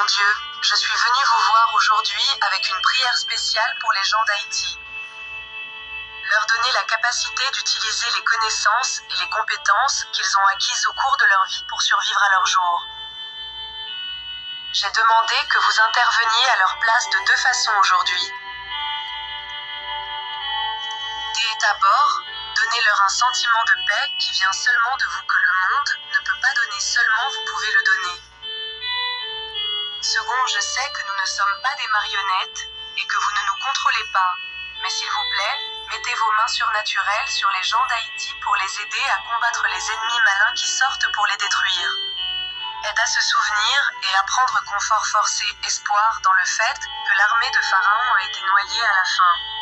mon Dieu, je suis venu vous voir aujourd'hui avec une prière spéciale pour les gens d'Haïti. Leur donner la capacité d'utiliser les connaissances et les compétences qu'ils ont acquises au cours de leur vie pour survivre à leur jour. J'ai demandé que vous interveniez à leur place de deux façons aujourd'hui. D'abord, donnez-leur un sentiment de paix qui vient seulement de vous, que le monde ne peut pas donner, seulement vous pouvez le donner. Second, je sais que nous ne sommes pas des marionnettes et que vous ne nous contrôlez pas, mais s'il vous plaît, mettez vos mains surnaturelles sur les gens d'Haïti pour les aider à combattre les ennemis malins qui sortent pour les détruire. Aide à se souvenir et à prendre confort, force et espoir dans le fait que l'armée de Pharaon a été noyée à la fin.